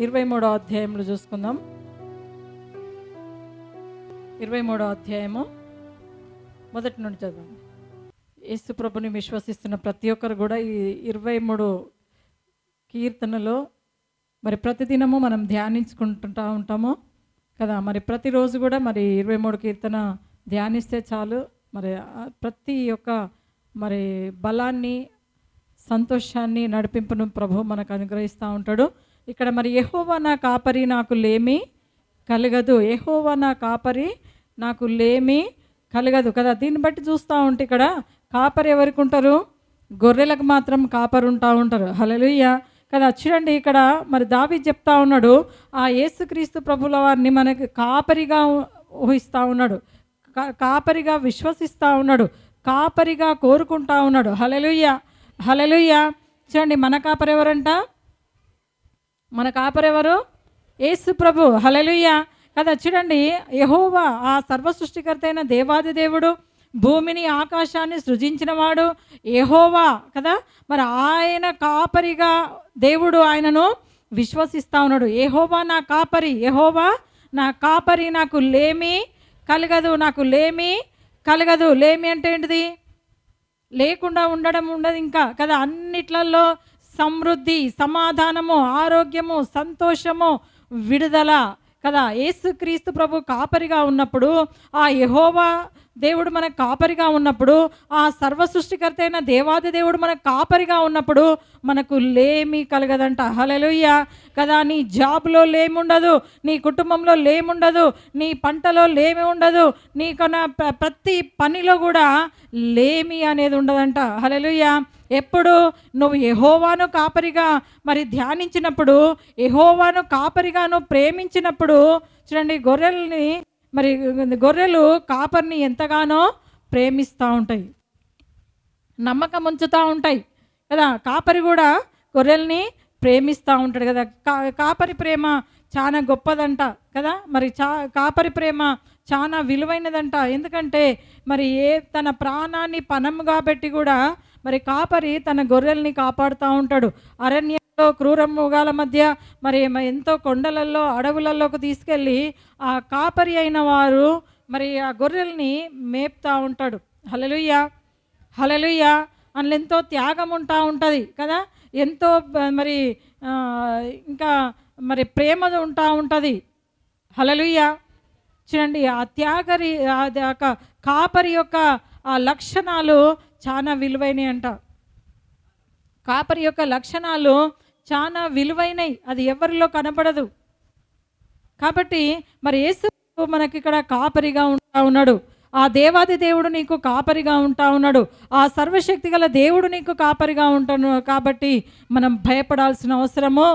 23వ అధ్యాయంలో చూసుకుందాం. 23వ అధ్యాయము మొదటి నుండి చదవండి. యేసు ప్రభుని విశ్వసిస్తున్న ప్రతి ఒక్కరు కూడా ఈ 23 కీర్తనలో మరి ప్రతిదినము మనం ధ్యానించుకుంటూ ఉంటాము కదా. మరి ప్రతిరోజు కూడా మరి 23 కీర్తన ధ్యానిస్తే చాలు. మరి ప్రతి ఒక్క మరి బలాన్ని, సంతోషాన్ని, నడిపింపును ప్రభు మనకు అనుగ్రహిస్తూ ఉంటాడు. ఇక్కడ మరి యెహోవా నా కాపరి నాకు లేమి కలగదు, యెహోవా నా కాపరి నాకు లేమి కలగదు కదా. దీన్ని బట్టి చూస్తూ ఉంటే ఇక్కడ కాపరి ఎవరికి ఉంటారు? గొర్రెలకు మాత్రం కాపరి ఉంటారు. హల్లెలూయా కదా. చూడండి ఇక్కడ మరి దావీదు చెప్తా ఉన్నాడు, ఆ యేసుక్రీస్తు ప్రభుల వారిని మనకి కాపరిగా ఊహిస్తూ ఉన్నాడు, కాపరిగా విశ్వసిస్తూ ఉన్నాడు, కాపరిగా కోరుకుంటా ఉన్నాడు. హల్లెలూయా హల్లెలూయా. చూడండి మన కాపరి ఎవరంట? మన కాపరెవరు? యేసు ప్రభు. హల్లెలూయా కదా. చూడండి యెహోవా ఆ సర్వ సృష్టికర్త అయిన దేవాది దేవుడు, భూమిని ఆకాశాన్ని సృజించినవాడు యెహోవా కదా. మరి ఆయన కాపరిగా దేవుడు ఆయనను విశ్వసిస్తూ ఉన్నాడు. యెహోవా నా కాపరి, యెహోవా నా కాపరి నాకు లేమి కలగదు, నాకు లేమి కలగదు. లేమి అంటే ఏంటిది? లేకుండా ఉండడం ఉండదు ఇంకా కదా. అన్నిట్లలో సమృద్ధి, సమాధానము, ఆరోగ్యము, సంతోషము, విడుదల కదా. యేసుక్రీస్తు ప్రభు కాపరిగా ఉన్నప్పుడు, ఆ యెహోవా దేవుడు మనకు కాపరిగా ఉన్నప్పుడు, ఆ సర్వ సృష్టికర్త అయిన దేవాది దేవుడు మనకు కాపరిగా ఉన్నప్పుడు మనకు లేమి కలగదంట. హల్లెలూయా కదా. నీ జాబ్లో లేమి ఉండదు, నీ కుటుంబంలో లేమి ఉండదు, నీ పంటలో లేమి ఉండదు, నీకున్న ప్రతి పనిలో కూడా లేమి అనేది ఉండదంట. హల్లెలూయా. ఎప్పుడు నువ్వు యెహోవాను కాపరిగా మరి ధ్యానించినప్పుడు, యెహోవాను కాపరిగా నువ్వు ప్రేమించినప్పుడు, చూడండి గొర్రెలు కాపరిని ఎంతగానో ప్రేమిస్తూ ఉంటాయి, నమ్మకం ఉంచుతూ ఉంటాయి కదా. కాపరి కూడా గొర్రెల్ని ప్రేమిస్తూ ఉంటాడు కదా. కాపరి ప్రేమ చాలా గొప్పదంట కదా. మరి కాపరి ప్రేమ చాలా విలువైనదంట. ఎందుకంటే మరి తన ప్రాణాన్ని పణంగా పెట్టి కూడా మరి కాపరి తన గొర్రెల్ని కాపాడుతూ ఉంటాడు. అరణ్యంలో క్రూర మృగాల మధ్య మరి ఎంతో కొండలలో, అడవులలోకి తీసుకెళ్ళి ఆ కాపరి అయిన వారు మరి ఆ గొర్రెల్ని మేపుతూ ఉంటాడు. హల్లెలూయా హల్లెలూయా. అందులో ఎంతో త్యాగం ఉంటుంది కదా. ఎంతో మరి ఇంకా మరి ప్రేమ ఉంటుంది. హల్లెలూయా. చూడండి ఆ కాపరి యొక్క ఆ లక్షణాలు చాలా విలువైనవి అంట. కాపరి యొక్క లక్షణాలు చాలా విలువైనవి, అది ఎవరిలో కనపడదు. కాబట్టి మరి యేసు మనకి ఇక్కడ కాపరిగా ఉంటా ఉన్నాడు. ఆ దేవాది దేవుడు నీకు కాపరిగా ఉంటా ఉన్నాడు. ఆ సర్వశక్తి గల దేవుడు నీకు కాపరిగా ఉంటాను. కాబట్టి మనం భయపడాల్సిన అవసరము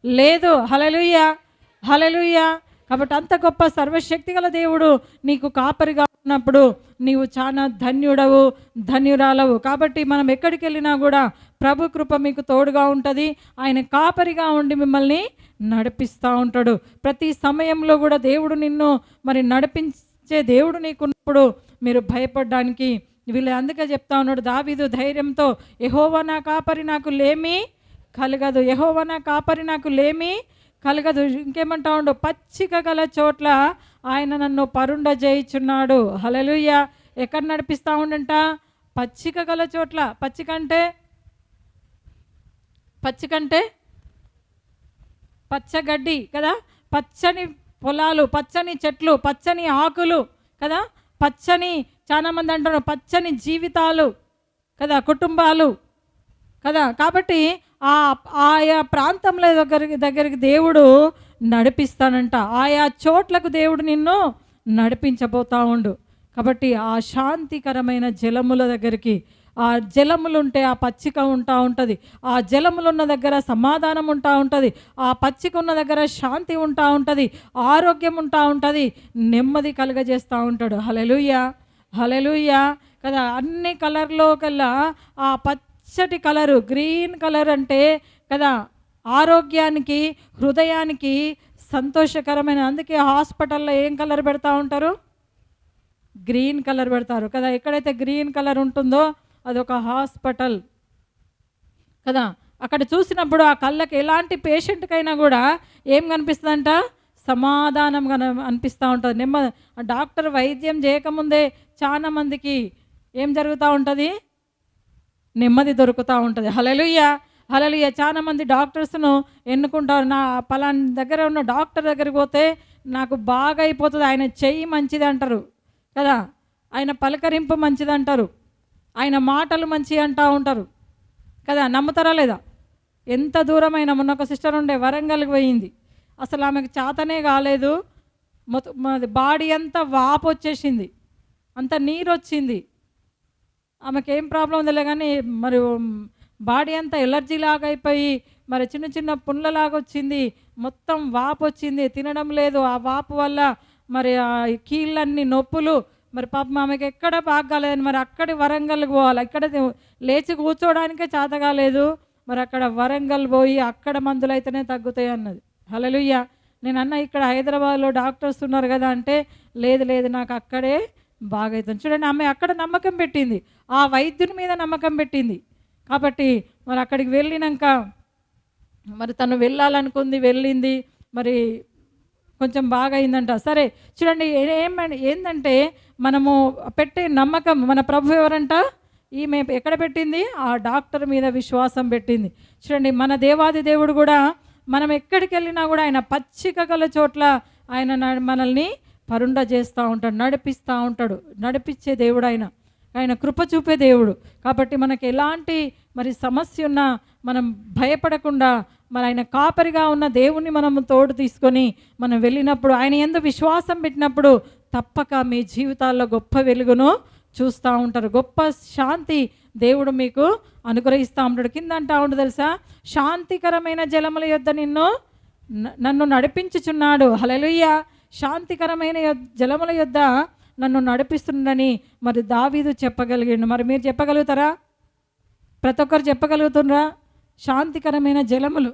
లేదు. హల్లెలూయా హల్లెలూయా. కాబట్టి అంత గొప్ప సర్వశక్తి గల దేవుడు నీకు కాపరిగా ఉన్నప్పుడు నీవు చాలా ధన్యుడవు, ధన్యురాలవు. కాబట్టి మనం ఎక్కడికి వెళ్ళినా కూడా ప్రభు కృప మీకు తోడుగా ఉంటుంది. ఆయన కాపరిగా ఉండి మిమ్మల్ని నడిపిస్తూ ఉంటాడు. ప్రతి సమయంలో కూడా దేవుడు నిన్ను మరి నడిపించే దేవుడు నీకున్నప్పుడు మీరు భయపడడానికి వీళ్ళు అందుకే చెప్తా ఉన్నాడు దావీదు ధైర్యంతో, యెహోవా నా కాపరి నాకు లేమి కలగదు, యెహోవా నా కాపరి నాకు లేమి కలగదు. ఇంకేమంటా ఉండు, పచ్చిక గల చోట్ల ఆయన నన్ను పరుండ చేయుచున్నాడు. హల్లెలూయా. ఎక్కడ నడిపిస్తూ ఉండంట? పచ్చిక గల చోట్ల. పచ్చికంటే పచ్చగడ్డి కదా, పచ్చని పొలాలు, పచ్చని చెట్లు, పచ్చని ఆకులు కదా, పచ్చని చాలా మంది అంటారు పచ్చని జీవితాలు కదా, కుటుంబాలు కదా. కాబట్టి ఆయా ప్రాంతంలో దగ్గరికి దేవుడు నడిపిస్తానంట. ఆయా చోట్లకు దేవుడు నిన్ను నడిపించబోతా ఉండు. కాబట్టి ఆ శాంతికరమైన జలముల దగ్గరికి, ఆ జలములు ఉంటే ఆ పచ్చిక ఉంటుంది, ఆ జలములు ఉన్న దగ్గర సమాధానం ఉంటుంది, ఆ పచ్చిక ఉన్న దగ్గర శాంతి ఉంటుంది, ఆరోగ్యం ఉంటుంది, నెమ్మది కలుగజేస్తూ ఉంటాడు. హల్లెలూయా హల్లెలూయా కదా. అన్ని కలర్లో కల్లా ఆ పచ్చటి కలరు, గ్రీన్ కలర్ అంటే కదా ఆరోగ్యానికి, హృదయానికి సంతోషకరమైన. అందుకే హాస్పిటల్లో ఏం కలర్ పెడతా ఉంటారు? గ్రీన్ కలర్ పెడతారు కదా. ఎక్కడైతే గ్రీన్ కలర్ ఉంటుందో అదొక హాస్పిటల్ కదా. అక్కడ చూసినప్పుడు ఆ కళ్ళకి ఎలాంటి పేషెంట్కైనా కూడా ఏం కనిపిస్తుందంట, సమాధానంగా అనిపిస్తూ ఉంటుంది. డాక్టర్ వైద్యం చేయకముందే చాలా మందికి ఏం జరుగుతూ ఉంటుంది, నెమ్మది దొరుకుతూ ఉంటుంది. హల్లెలూయా, హల్లెలూయా. చాలా మంది డాక్టర్స్ను ఎన్నుకుంటారు. నా పలానా దగ్గర ఉన్న డాక్టర్ దగ్గరికి పోతే నాకు బాగా అయిపోతుంది, ఆయన చెయ్యి మంచిది అంటారు కదా, ఆయన పలకరింపు మంచిది అంటారు, ఆయన మాటలు మంచి అంటూ ఉంటారు కదా. నమ్ముతారా లేదా? ఎంత దూరమైన మొన్న ఒక సిస్టర్ ఉండే వరంగల్కి పోయింది. అసలు ఆమెకు చేతనే కాలేదు, బాడీ అంతా వాపు వచ్చేసింది, అంత నీరు వచ్చింది. ఆమెకి ఏం ప్రాబ్లం ఉందిలే కానీ మరి బాడీ అంతా ఎలర్జీ లాగా అయిపోయి మరి చిన్న చిన్న పుండ్లలాగా వచ్చింది, మొత్తం వాపు వచ్చింది, తినడం లేదు. ఆ వాపు వల్ల మరి ఆ కీళ్ళన్నీ నొప్పులు. మరి పాపం ఆమెకి ఎక్కడ బాగాలేదు. మరి అక్కడి వరంగల్కి పోవాలి, ఇక్కడ లేచి కూర్చోవడానికే చేత కాలేదు. మరి అక్కడ వరంగల్ పోయి అక్కడ మందులు అయితేనే తగ్గుతాయి అన్నది. హల్లెలూయా. నేను అన్న ఇక్కడ హైదరాబాద్లో డాక్టర్స్ ఉన్నారు కదా అంటే, లేదు లేదు నాకు అక్కడే బాగా అవుతుంది. చూడండి, ఆమె అక్కడ నమ్మకం పెట్టింది, ఆ వైద్యుని మీద నమ్మకం పెట్టింది. కాబట్టి మరి అక్కడికి వెళ్ళినాక మరి తను వెళ్ళాలనుకుంది, వెళ్ళింది, మరి కొంచెం బాగా అయిందంట. సరే చూడండి, ఏంటంటే మనము పెట్టే నమ్మకం, మన ప్రభు ఎవరంట, ఈమె ఎక్కడ పెట్టింది, ఆ డాక్టర్ మీద విశ్వాసం పెట్టింది. చూడండి, మన దేవాది దేవుడు కూడా మనం ఎక్కడికి వెళ్ళినా కూడా ఆయన పచ్చిక గల చోట్ల ఆయన మనల్ని పరుండ చేస్తూ ఉంటాడు, నడిపిస్తూ ఉంటాడు. నడిపించే దేవుడు ఆయన, ఆయన కృప చూపే దేవుడు. కాబట్టి మనకి ఎలాంటి మరి సమస్య ఉన్నా మనం భయపడకుండా మరి ఆయన కాపరిగా ఉన్న దేవుణ్ణి మనము తోడు తీసుకొని మనం వెళ్ళినప్పుడు, ఆయన యందు విశ్వాసం పెట్టినప్పుడు తప్పక మీ జీవితాల్లో గొప్ప వెలుగును చూస్తూ ఉంటారు, గొప్ప శాంతి దేవుడు మీకు అనుగ్రహిస్తూ ఉంటాడు. కింద అంటా ఉండు తెలుసా, శాంతికరమైన జలముల యొద్ద నన్ను నడిపించుచున్నాడు. హల్లెలూయా. శాంతికరమైన జలముల యొద్ద నన్ను నడిపిస్తుండని మరి దావీదు చెప్పగలిగిండు. మరి మీరు చెప్పగలుగుతారా? ప్రతి ఒక్కరు చెప్పగలుగుతున్నారా? శాంతికరమైన జలములు,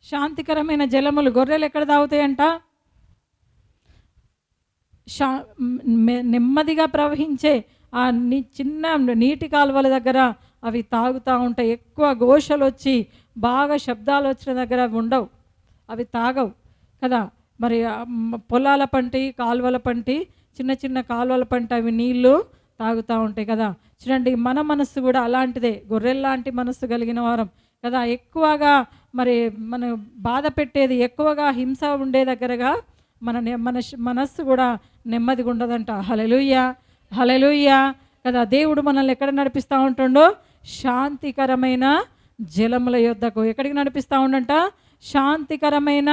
శాంతికరమైన జలములు. గొర్రెలు ఎక్కడ తాగుతాయంట? నెమ్మదిగా ప్రవహించే ఆ చిన్న నీటి కాలువల దగ్గర అవి తాగుతూ ఉంటాయి. ఎక్కువ ఘోషలు వచ్చి బాగా శబ్దాలు వచ్చిన దగ్గర అవి ఉండవు, అవి తాగవు కదా. మరి పొలాల పంటి, కాలువల పంటి, చిన్న చిన్న కాలువల పంట అవి నీళ్లు తాగుతూ ఉంటాయి కదా. చూడండి, మన మనస్సు కూడా అలాంటిదే, గొర్రెల్లాంటి మనస్సు కలిగిన వారం కదా. ఎక్కువగా మరి మన బాధ పెట్టేది, ఎక్కువగా హింస ఉండే దగ్గరగా మన మనస్సు కూడా నెమ్మదిగా ఉండదంట. హల్లెలూయా, హల్లెలూయా కదా. దేవుడు మనల్ని ఎక్కడ నడిపిస్తూ ఉంటుండో, శాంతికరమైన జలముల యొద్దకు. ఎక్కడికి నడిపిస్తూ ఉండంట? శాంతికరమైన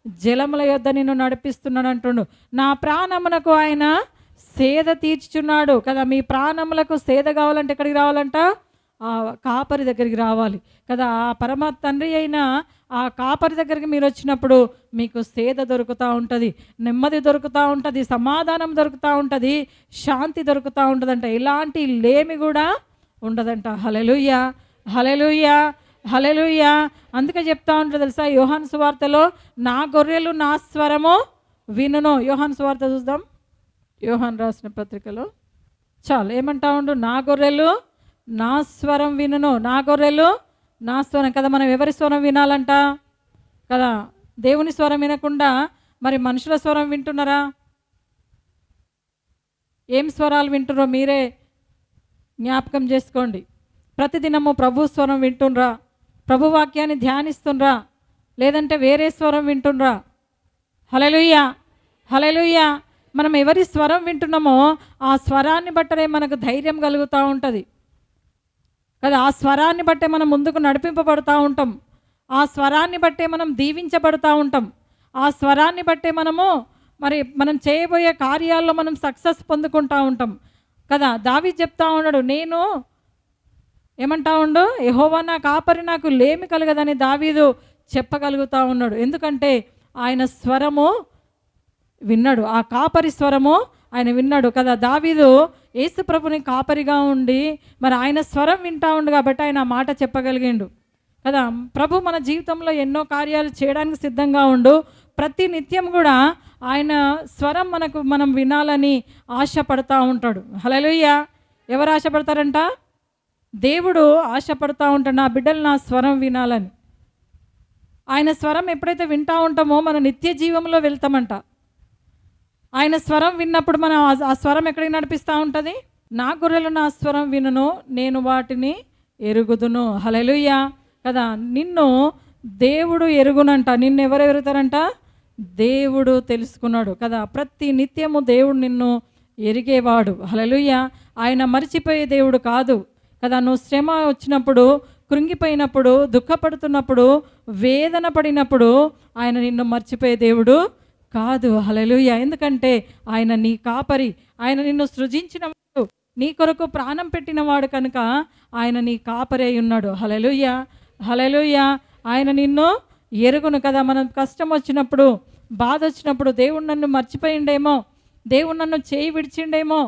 జలముల యొద్ద నిన్ను నడిపిస్తున్నాడు అంటుండు. నా ప్రాణమునకు ఆయన సేద తీర్చుచున్నాడు కదా. మీ ప్రాణములకు సేద కావాలంటే ఎక్కడికి రావాలంట? ఆ కాపరి దగ్గరికి రావాలి కదా. ఆ పరమ తండ్రి అయిన ఆ కాపరి దగ్గరికి మీరు వచ్చినప్పుడు మీకు సేద దొరుకుతూ ఉంటుంది, నెమ్మది దొరుకుతూ ఉంటుంది, సమాధానం దొరుకుతూ ఉంటుంది, శాంతి దొరుకుతూ ఉంటుందంట. ఇలాంటి లేమి కూడా ఉండదంట. హల్లెలూయా, హల్లెలూయా, హల్లెలూయా. అందుకే చెప్తా ఉంటుంది తెలుసా, యోహాను సువార్తలో నా గొర్రెలు నా స్వరము వినును. యోహాను సువార్త చూద్దాం, యోహాను రాసిన పత్రికలో. చాలు, ఏమంటా ఉండు? నా గొర్రెలు నా స్వరం వినును, నా గొర్రెలు నా స్వరం కదా. మనం ఎవరి స్వరం వినాలంట కదా? దేవుని స్వరం వినకుండా మరి మనుషుల స్వరం వింటున్నారా? ఏం స్వరాలు వింటున్నారో మీరే జ్ఞాపకం చేసుకోండి. ప్రతిదినము ప్రభు స్వరం వింటుండ్రా? ప్రభు వాక్యాన్ని ధ్యానిస్తుండ్రా? లేదంటే వేరే స్వరం వింటుండ్రా? హల్లెలూయా, హల్లెలూయా. మనం ఎవరి స్వరం వింటున్నామో ఆ స్వరాన్ని బట్టనే మనకు ధైర్యం కలుగుతూ ఉంటుంది కదా. ఆ స్వరాన్ని బట్టే మనం ముందుకు నడిపింపబడుతూ ఉంటాం, ఆ స్వరాన్ని బట్టే మనం దీవించబడుతూ ఉంటాం, ఆ స్వరాన్ని బట్టే మనం చేయబోయే కార్యాల్లో మనం సక్సెస్ పొందుకుంటూ ఉంటాం కదా. దావీదు చెప్తా ఉన్నాడు, నేను ఏమంటా ఉండు, యెహోవా నా కాపరి, నాకు లేమి కలగదని దావీదు చెప్పగలుగుతూ ఉన్నాడు. ఎందుకంటే ఆయన స్వరము విన్నాడు, ఆ కాపరి స్వరము ఆయన విన్నాడు కదా. దావీదు యేసు ప్రభుని కాపరిగా ఉండి మరి ఆయన స్వరం వింటా ఉండు కాబట్టి ఆయన మాట చెప్పగలిగిండు కదా. ప్రభు మన జీవితంలో ఎన్నో కార్యాలు చేయడానికి సిద్ధంగా ఉండు. ప్రతి నిత్యం కూడా ఆయన స్వరం మనం వినాలని ఆశపడతా ఉంటాడు. హల్లెలూయా. ఎవరు ఆశపడతారంట? దేవుడు ఆశపడతా ఉంటాడు, నా బిడ్డలు నా స్వరం వినాలని. ఆయన స్వరం ఎప్పుడైతే వింటా ఉంటామో మన నిత్య జీవంలో వెళ్తామంట. ఆయన స్వరం విన్నప్పుడు మనం ఆ స్వరం ఎక్కడికి నడిపిస్తూ ఉంటుంది? నా గొర్రెలు నా స్వరం వినును, నేను వాటిని ఎరుగుదును. హల్లెలూయా కదా. నిన్ను దేవుడు ఎరుగునంట. నిన్ను ఎవరు ఎరుగుతారంట? దేవుడు తెలుసుకున్నాడు కదా. ప్రతి నిత్యము దేవుడు నిన్ను ఎరిగేవాడు. హల్లెలూయా. ఆయన మర్చిపోయే దేవుడు కాదు కదా. నువ్వు శ్రమ వచ్చినప్పుడు, కృంగిపోయినప్పుడు, దుఃఖపడుతున్నప్పుడు, వేదన పడినప్పుడు ఆయన నిన్ను మర్చిపోయే దేవుడు కాదు. హల్లెలూయా. ఎందుకంటే ఆయన నీ కాపరి, ఆయన నిన్ను సృజించినవాడు, నీ కొరకు ప్రాణం పెట్టినవాడు కనుక ఆయన నీ కాపరి అయి ఉన్నాడు. హల్లెలూయా, హల్లెలూయా. ఆయన నిన్ను ఎరుగును కదా. మనం కష్టం వచ్చినప్పుడు, బాధ వచ్చినప్పుడు దేవుడు నన్ను మర్చిపోయిండేమో, దేవుడు నన్ను చేయి విడిచిండేమో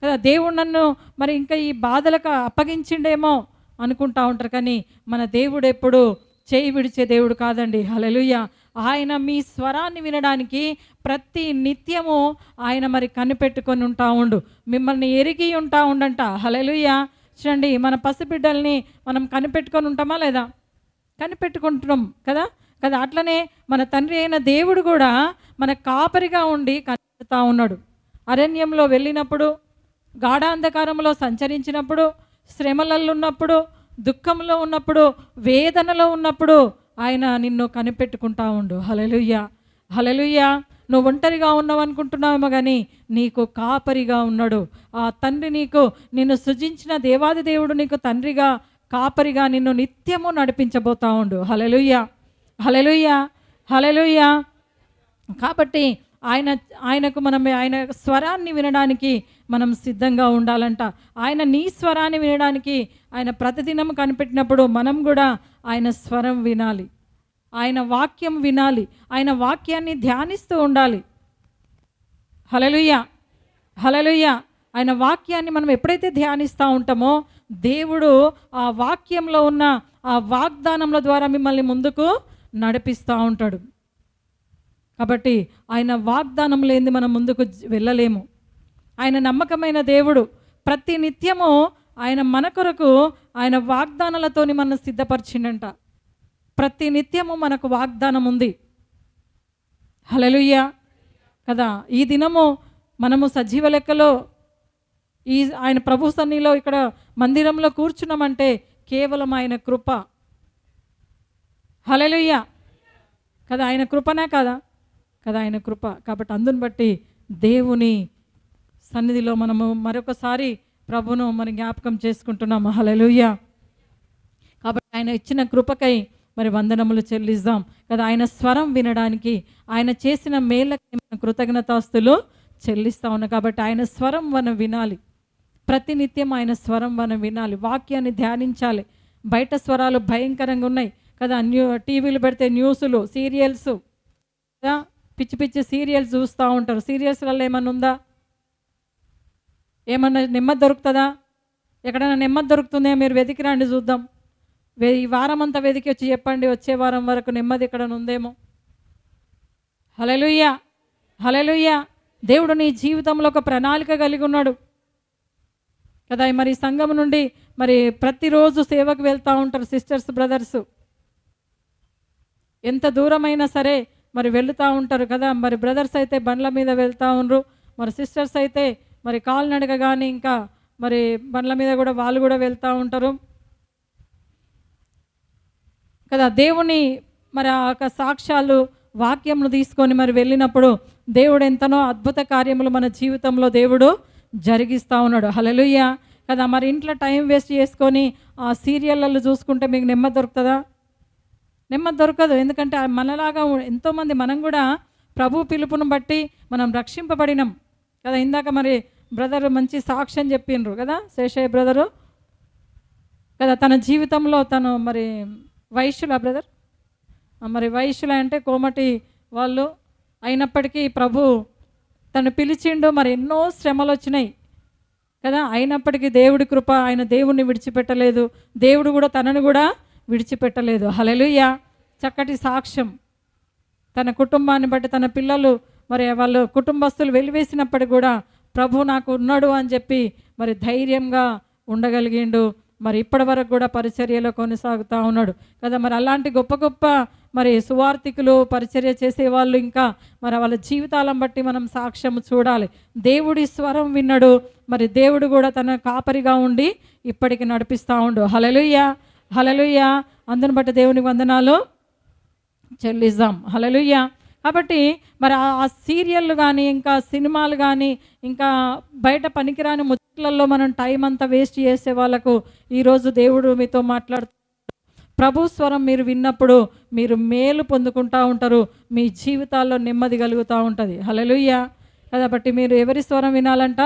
కదా, దేవుడు నన్ను మరి ఇంకా ఈ బాధలకు అప్పగించిండేమో అనుకుంటా ఉంటారు. కానీ మన దేవుడు ఎప్పుడు చేయి విడిచే దేవుడు కాదండి. హల్లెలూయా. ఆయన మీ స్వరాన్ని వినడానికి ప్రతి నిత్యము ఆయన మరి కనిపెట్టుకొని ఉంటా ఉండు, మిమ్మల్ని ఎరిగి ఉంటా ఉండంట. హల్లెలూయా. చూడండి, మన పసిబిడ్డల్ని మనం కనిపెట్టుకొని ఉంటామా లేదా? కనిపెట్టుకుంటున్నాం కదా కదా. అట్లనే మన తండ్రి అయిన దేవుడు కూడా మన కాపరిగా ఉండి కనిపెడతా ఉన్నాడు. అరణ్యంలో వెళ్ళినప్పుడు, గాఢాంధకారంలో సంచరించినప్పుడు, శ్రమలలో ఉన్నప్పుడు, దుఃఖంలో ఉన్నప్పుడు, వేదనలో ఉన్నప్పుడు ఆయన నిన్ను కనిపెట్టుకుంటా ఉండు. హల్లెలూయా, హల్లెలూయా. నువ్వు ఒంటరిగా ఉన్నావు అనుకుంటున్నావేమో కానీ నీకు కాపరిగా ఉన్నాడు. ఆ తండ్రి నిన్ను సృజించిన దేవాది దేవుడు నీకు తండ్రిగా, కాపరిగా నిన్ను నిత్యము నడిపించబోతా ఉండు. హల్లెలూయా, హల్లెలూయా, హల్లెలూయా. కాబట్టి ఆయనకు ఆయన స్వరాన్ని వినడానికి మనం సిద్ధంగా ఉండాలంట. ఆయన నీ స్వరాన్ని వినడానికి ఆయన ప్రతిదినం కనిపెట్టినప్పుడు మనం కూడా ఆయన స్వరం వినాలి, ఆయన వాక్యం వినాలి, ఆయన వాక్యాన్ని ధ్యానిస్తూ ఉండాలి. హల్లెలూయా, హల్లెలూయా. ఆయన వాక్యాన్ని మనం ఎప్పుడైతే ధ్యానిస్తూ ఉంటామో దేవుడు ఆ వాక్యంలో ఉన్న ఆ వాగ్దానముల ద్వారా మిమ్మల్ని ముందుకు నడిపిస్తూ ఉంటాడు. కాబట్టి ఆయన వాగ్దానం లేనిది మనం ముందుకు వెళ్ళలేము. ఆయన నమ్మకమైన దేవుడు. ప్రతి నిత్యము ఆయన మన కొరకు ఆయన వాగ్దానాలతోని మనం సిద్ధపరిచిండంట. ప్రతి నిత్యము మనకు వాగ్దానం ఉంది. హల్లెలూయా కదా. ఈ దినము మనము సజీవ లెక్కలో ఆయన ప్రభు సన్నిధిలో ఇక్కడ మందిరంలో కూర్చున్నామంటే కేవలం ఆయన కృప. హల్లెలూయా కదా. ఆయన కృపనే కదా కదా, ఆయన కృప. కాబట్టి అందుని బట్టి దేవుని సన్నిధిలో మనము మరొకసారి ప్రభును మరి జ్ఞాపకం చేసుకుంటున్నాము. హల్లెలూయా. కాబట్టి ఆయన ఇచ్చిన కృపకై మరి వందనములు చెల్లిద్దాం కదా. ఆయన స్వరం వినడానికి, ఆయన చేసిన మేళ్ళకి మన కృతజ్ఞతాస్తులు చెల్లిస్తా ఉన్నాం. కాబట్టి ఆయన స్వరం మనం వినాలి. ప్రతినిత్యం ఆయన స్వరం మనం వినాలి, వాక్యాన్ని ధ్యానించాలి. బయట స్వరాలు భయంకరంగా ఉన్నాయి కదా. టీవీలు పెడితే న్యూస్లు, సీరియల్స్ కదా, పిచ్చి పిచ్చి సీరియల్స్ చూస్తూ ఉంటారు. సీరియల్స్లలో ఏమన్నా ఉందా? ఏమన్నా నెమ్మది దొరుకుతుందా? ఎక్కడైనా నెమ్మది దొరుకుతుందే? మీరు వెతికి రండి చూద్దాం. ఈ వారం అంతా వెతికి వచ్చి చెప్పండి, వచ్చే వారం వరకు నెమ్మది ఎక్కడైనా ఉందేమో. హల్లెలూయా, హల్లెలూయా. దేవుడు నీ జీవితంలో ఒక ప్రణాళిక కలిగి ఉన్నాడు కదా. మరి సంఘం నుండి మరి ప్రతిరోజు సేవకు వెళ్తూ ఉంటారు సిస్టర్స్, బ్రదర్స్. ఎంత దూరమైనా సరే మరి వెళుతూ ఉంటారు కదా. మరి బ్రదర్స్ అయితే బండ్ల మీద వెళ్తూ ఉండరు, మరి సిస్టర్స్ అయితే మరి కాలినడక కానీ ఇంకా మరి బండ్ల మీద కూడా వాళ్ళు కూడా వెళ్తూ ఉంటారు కదా. దేవుని మరి ఆ యొక్క సాక్ష్యాలు, వాక్యంను తీసుకొని మరి వెళ్ళినప్పుడు దేవుడు ఎంతనో అద్భుత కార్యములు మన జీవితంలో దేవుడు జరిగిస్తూ ఉన్నాడు. హల్లెలూయా కదా. మరి ఇంట్లో టైం వేస్ట్ చేసుకొని ఆ సీరియళ్ళలో చూసుకుంటే మీకు నెమ్మది దొరుకుతుందా? నెమ్మది దొరకదు. ఎందుకంటే మనలాగా ఎంతోమంది మనం కూడా ప్రభు పిలుపును బట్టి మనం రక్షింపబడినాం కదా. ఇందాక మరి బ్రదర్ మంచి సాక్ష్యం చెప్పిండ్రు కదా, శేషయ్య బ్రదరు కదా. తన జీవితంలో తను మరి వైశ్యుల బ్రదర్, మరి వైశ్యుల అంటే కోమటి వాళ్ళు అయినప్పటికీ ప్రభు తను పిలిచిండు. మరి ఎన్నో శ్రమలు వచ్చినాయి కదా, అయినప్పటికీ దేవుడి కృప, ఆయన దేవుణ్ణి విడిచిపెట్టలేదు, దేవుడు కూడా తనను కూడా విడిచిపెట్టలేదు. హల్లెలూయా. చక్కటి సాక్ష్యం. తన కుటుంబాన్ని బట్టి, తన పిల్లలు మరి వాళ్ళు కుటుంబస్తులు వెలివేసినప్పటికీ కూడా ప్రభు నాకు ఉన్నాడు అని చెప్పి మరి ధైర్యంగా ఉండగలిగిండు. మరి ఇప్పటి వరకు కూడా పరిచర్యలో కొనసాగుతూ ఉన్నాడు కదా. మరి అలాంటి గొప్ప గొప్ప మరి సువార్థికులు పరిచర్య చేసేవాళ్ళు ఇంకా మరి వాళ్ళ జీవితాలను బట్టి మనం సాక్ష్యం చూడాలి. దేవుడి స్వరం విన్నాడు, మరి దేవుడు కూడా తన కాపరిగా ఉండి ఇప్పటికి నడిపిస్తూ ఉండు. హల్లెలూయా, హల్లెలూయా. అందుని బట్టి దేవునికి వందనాలు చెల్లిద్దాం. హల్లెలూయా. కాబట్టి మరి ఆ సీరియళ్ళు కానీ ఇంకా సినిమాలు కానీ ఇంకా బయట పనికిరాని ముచ్చట్లలో మనం టైం అంతా వేస్ట్ చేసే వాళ్ళకు ఈరోజు దేవుడు మీతో మాట్లాడుతూ ప్రభు స్వరం మీరు విన్నప్పుడు మీరు మేలు పొందుకుంటూ ఉంటారు, మీ జీవితాల్లో నెమ్మది కలుగుతూ ఉంటుంది. హల్లెలూయా. కాబట్టి మీరు ఎవరి స్వరం వినాలంట?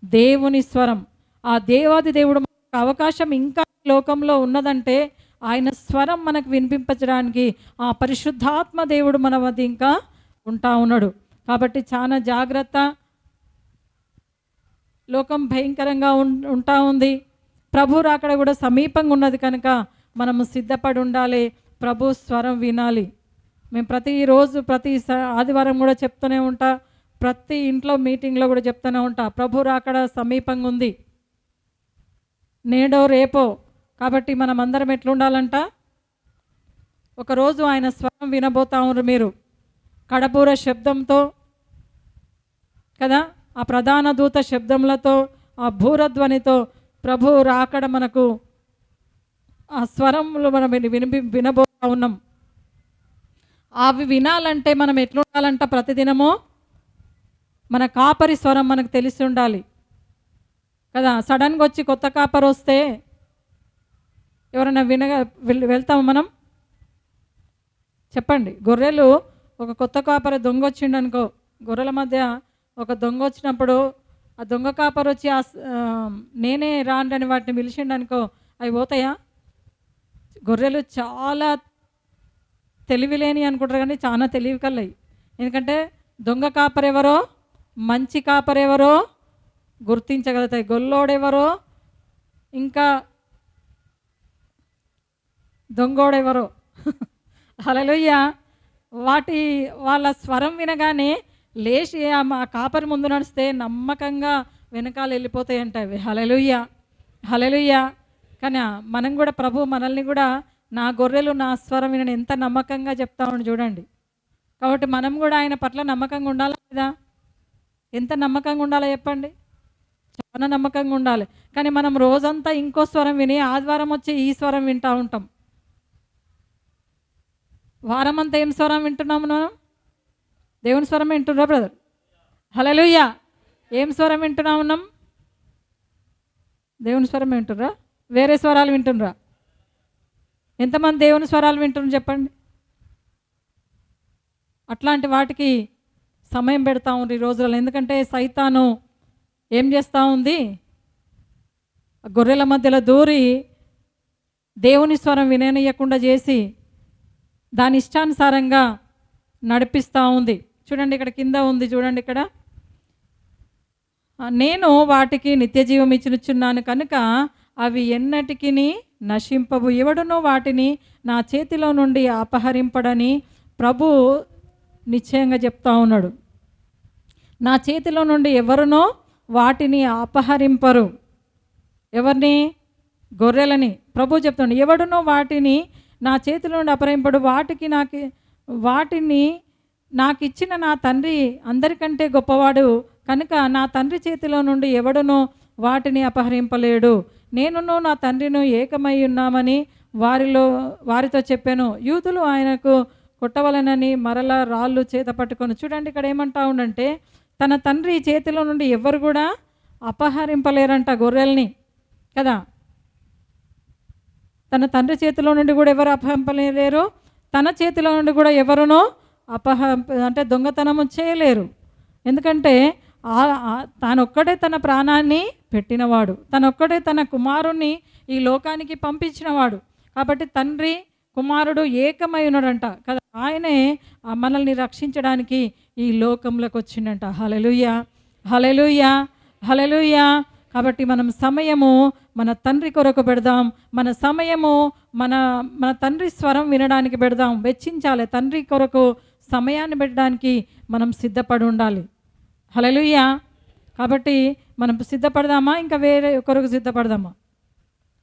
దేవుని స్వరం. ఆ దేవాది దేవుడు మనకు అవకాశం ఇంకా లోకంలో ఉన్నదంటే ఆయన స్వరం మనకు వినిపించడానికి ఆ పరిశుద్ధాత్మ దేవుడు మన వద్ద ఇంకా ఉంటా ఉన్నాడు. కాబట్టి చాలా జాగ్రత్త. లోకం భయంకరంగా ఉంటా ఉంది. ప్రభు రాకడ కూడా సమీపంగా ఉన్నది కనుక మనము సిద్ధపడి ఉండాలి, ప్రభు స్వరం వినాలి. మేము ప్రతిరోజు ప్రతి ఆదివారం కూడా చెప్తూనే ఉంటా, ప్రతి ఇంట్లో మీటింగ్లో కూడా చెప్తూనే ఉంటా, ప్రభు రాకడ సమీపంగా ఉంది, నేడో రేపో. కాబట్టి మనం అందరం ఎట్లుండాలంట? ఒకరోజు ఆయన స్వరం వినబోతా ఉన్నారు మీరు కడపూర శబ్దంతో కదా, ఆ ప్రధాన దూత శబ్దములతో, ఆ భూరధ్వనితో ప్రభు రాకడ మనకు ఆ స్వరములు మనం వినబోతా ఉన్నాం. అవి వినాలంటే మనం ఎట్లుండాలంట? ప్రతిదినము మన కాపరి స్వరం మనకు తెలిసి ఉండాలి కదా. సడన్గా వచ్చి కొత్త కాపరి వస్తే ఎవరైనా వెళ్తాము మనం? చెప్పండి. గొర్రెలు ఒక కొత్త కాపరి దొంగ వచ్చిండు అనుకో, గొర్రెల మధ్య ఒక దొంగ వచ్చినప్పుడు ఆ దొంగ కాపరి వచ్చి నేనే రాండని వాటిని పిలిచిండు అనుకో, అవి పోతాయా? గొర్రెలు చాలా తెలివిలేని అనుకుంటారు కానీ చాలా తెలివి కలయి. ఎందుకంటే దొంగ కాపరెవరో మంచి కాపరెవరో గుర్తించగలుగుతాయి, గొల్లోడెవరో ఇంకా దొంగోడెవరో. హల్లెలూయా. వాళ్ళ స్వరం వినగానే లేచి ఆ కాపరి ముందు నడిస్తే నమ్మకంగా వెనకాల వెళ్ళిపోతాయంట అవి. హల్లెలూయా, హల్లెలూయా. కానీ మనం కూడా ప్రభు మనల్ని కూడా నా గొర్రెలు నా స్వరం వినని ఎంత నమ్మకంగా చెప్తామని చూడండి. కాబట్టి మనం కూడా ఆయన పట్ల నమ్మకంగా ఉండాలా లేదా? ఎంత నమ్మకంగా ఉండాలో చెప్పండి? చాలా నమ్మకంగా ఉండాలి. కానీ మనం రోజంతా ఇంకో స్వరం విని ఆదివారం వచ్చి ఈ స్వరం వింటూ ఉంటాం. వారం అంతా ఏం స్వరం వింటున్నాము మనం? దేవుని స్వరం వింటున్నారా బ్రదర్? హల్లెలూయా. ఏం స్వరం వింటున్నా ఉన్నాం? దేవుని స్వరం వింటుర్రా? వేరే స్వరాలు వింటున్నారా? ఎంతమంది దేవుని స్వరాలు వింటున్నారు చెప్పండి? అట్లాంటి వాటికి సమయం పెడతా ఉంది ఈ రోజులలో. ఎందుకంటే సైతాను ఏం చేస్తూ ఉంది? గొర్రెల మధ్యలో దూరి దేవుని స్వరం విననీయకుండా చేసి దాని ఇష్టానుసారంగా నడిపిస్తూ ఉంది. చూడండి ఇక్కడ కింద ఉంది, చూడండి ఇక్కడ, నేను వాటికి నిత్య జీవం ఇచ్చినుచున్నాను కనుక అవి ఎన్నటికి నశింపవు, ఎవడునో వాటిని నా చేతిలో నుండి అపహరింపడని ప్రభు నిశ్చయంగా చెప్తా ఉన్నాడు. నా చేతిలో నుండి ఎవరునో వాటిని అపహరింపరు. ఎవరిని? గొర్రెలని. ప్రభు చెప్తాడు, ఎవడునో వాటిని నా చేతిలో నుండి అపహరింపడు, వాటిని నాకు ఇచ్చిన నా తండ్రి అందరికంటే గొప్పవాడు కనుక నా తండ్రి చేతిలో నుండి ఎవడునో వాటిని అపహరింపలేడు. నేనును నా తండ్రిను ఏకమై ఉన్నామని వారితో చెప్పాను. యూదులు ఆయనకు కొట్టవలనని మరలా రాళ్ళు చేత పట్టుకొని. చూడండి ఇక్కడ ఏమంటా ఉండంటే, తన తండ్రి చేతిలో నుండి ఎవరు కూడా అపహరింపలేరంట గొర్రెల్ని కదా. తన తండ్రి చేతిలో నుండి కూడా ఎవరు అపహరింపలేరు, తన చేతిలో నుండి కూడా ఎవరునో అంటే దొంగతనము చేయలేరు. ఎందుకంటే తానొక్కడే తన ప్రాణాన్ని పెట్టినవాడు, తనొక్కడే తన కుమారుణ్ణి ఈ లోకానికి పంపించినవాడు. కాబట్టి తండ్రి కుమారుడు ఏకమై ఉన్నాడంట కదా. ఆయనే మనల్ని రక్షించడానికి ఈ లోకంలోకి వచ్చిండంట. హల్లెలూయా, హల్లెలూయా, హల్లెలూయా. కాబట్టి మనం సమయము మన తండ్రి కొరకు పెడదాం, మన సమయము మన తండ్రి స్వరం వినడానికి పెడదాం, వెచ్చించాలి. తండ్రి కొరకు సమయాన్ని పెట్టడానికి మనం సిద్ధపడి ఉండాలి. హల్లెలూయా. కాబట్టి మనం సిద్ధపడదామా ఇంకా వేరే కొరకు సిద్ధపడదామా?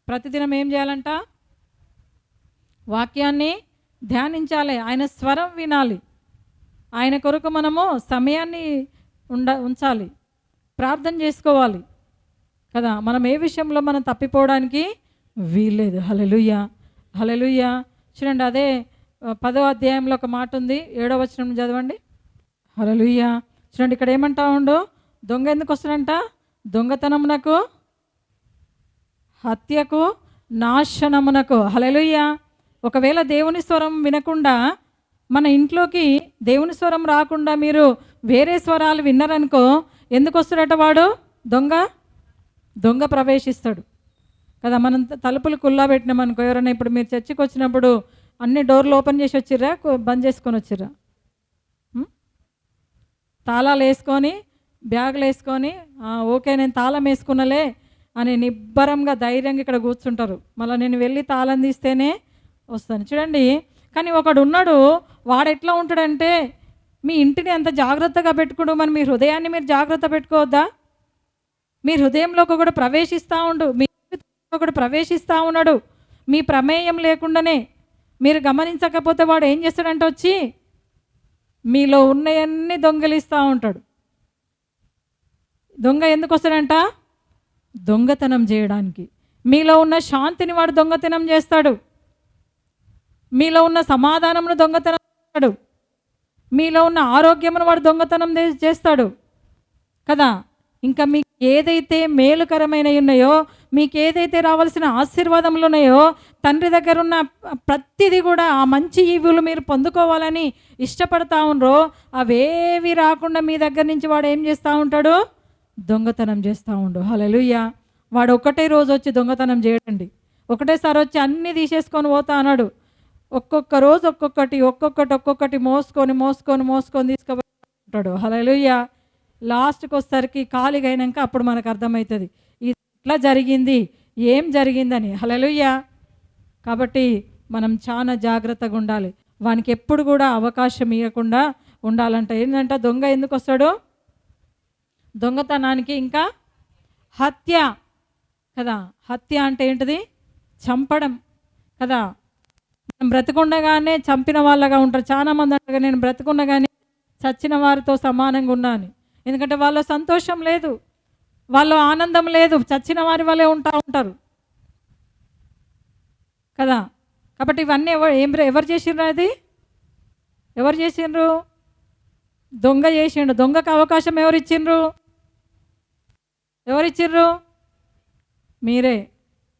ప్రతిదినం ఏం చేయాలంట? వాక్యాన్ని ధ్యానించాలి, ఆయన స్వరం వినాలి, ఆయన కొరకు మనము సమయాన్ని ఉంచాలి, ప్రార్థన చేసుకోవాలి కదా. మనం ఏ విషయంలో మనం తప్పిపోవడానికి వీల్లేదు. హల్లెలూయా, హల్లెలూయా. చూడండి, అదే 10వ అధ్యాయంలో ఒక మాట ఉంది, 7వ వచనం చదవండి. హల్లెలూయా. చూడండి, ఇక్కడ ఏమంటా ఉండు, దొంగ ఎందుకు వస్తాడంట? దొంగతనమునకు, హత్యకు, నాశనమునకు. హల్లెలూయా. ఒకవేళ దేవుని స్వరం వినకుండా మన ఇంట్లోకి దేవుని స్వరం రాకుండా మీరు వేరే స్వరాలు విన్నారనుకో, ఎందుకు వస్తాడట వాడు? దొంగ ప్రవేశిస్తాడు కదా. మనం తలుపులు కుల్లా పెట్టినామనుకో, ఎవరైనా ఇప్పుడు మీరు చర్చికి వచ్చినప్పుడు అన్ని డోర్లు ఓపెన్ చేసి వచ్చిర్రా, బంద్ చేసుకొని వచ్చిర్రా? తాళాలు వేసుకొని, బ్యాగులు వేసుకొని, ఓకే నేను తాళం వేసుకున్నలే అని నిబ్బరంగా ధైర్యంగా ఇక్కడ కూర్చుంటారు. మళ్ళీ నేను వెళ్ళి తాళం తీస్తేనే వస్తాను. చూడండి, కానీ ఒకడు ఉన్నాడు, వాడు ఎట్లా ఉంటాడంటే, మీ ఇంటిని ఎంత జాగ్రత్తగా పెట్టుకోడు, మరి మీ హృదయాన్ని మీరు జాగ్రత్త పెట్టుకోవద్దా? మీ హృదయంలో ఒకడు ప్రవేశిస్తూ ఉండు, మీ ఒకడు ప్రవేశిస్తూ ఉన్నాడు మీ ప్రమేయం లేకుండానే. మీరు గమనించకపోతే వాడు ఏం చేస్తాడంటే వచ్చి మీలో ఉన్నవన్నీ దొంగిలిస్తూ ఉంటాడు. దొంగ ఎందుకు వస్తాడంట? దొంగతనం చేయడానికి. మీలో ఉన్న శాంతిని వాడు దొంగతనం చేస్తాడు, మీలో ఉన్న సమాధానమును దొంగతనం చేస్తాడు, మీలో ఉన్న ఆరోగ్యమును వాడు దొంగతనం చేస్తాడు కదా. ఇంకా మీకు ఏదైతే మేలుకరమైన ఉన్నాయో, మీకు ఏదైతే రావాల్సిన ఆశీర్వాదములు ఉన్నాయో, తండ్రి దగ్గర ఉన్న ప్రతిదీ కూడా ఆ మంచి ఈవులు మీరు పొందుకోవాలని ఇష్టపడతా ఉండరో, అవేవి రాకుండా మీ దగ్గర నుంచి వాడు ఏం చేస్తూ ఉంటాడు? దొంగతనం చేస్తూ ఉండు. హల్లెలూయా. వాడు ఒకటే రోజు వచ్చి దొంగతనం చేయడండి, ఒకటేసారి వచ్చి అన్నీ తీసేసుకొని పోతా అన్నాడు. ఒక్కొక్క రోజు ఒక్కొక్కటి మోసుకొని తీసుకుపోతాడు. హల్లెలూయా. లాస్ట్కి వచ్చేసరికి ఖాళీగా అయినాక అప్పుడు మనకు అర్థమవుతుంది ఇది ఎట్లా జరిగింది, ఏం జరిగిందని. హల్లెలూయా. కాబట్టి మనం చాలా జాగ్రత్తగా ఉండాలి, వానికి ఎప్పుడు కూడా అవకాశం ఇవ్వకుండా ఉండాలంట. ఏంటంటే దొంగ ఎందుకు వస్తాడు? దొంగతనానికి, ఇంకా హత్య కదా. హత్య అంటే ఏంటిది? చంపడం కదా. మనం బ్రతికుండగానే చంపిన వాళ్ళగా ఉంటారు. చాలామంది అంటారు నేను బ్రతికుండగానే చచ్చిన వారితో సమానంగా ఉన్నాను. ఎందుకంటే వాళ్ళ సంతోషం లేదు, వాళ్ళ ఆనందం లేదు, చచ్చిన వారి వల్లే ఉంటారు కదా. కాబట్టి ఇవన్నీ ఎవరు చేసిండ్రు? అది ఎవరు చేసిండ్రు? దొంగ చేసిండు. దొంగకు అవకాశం ఎవరిచ్చిండ్రు? మీరే.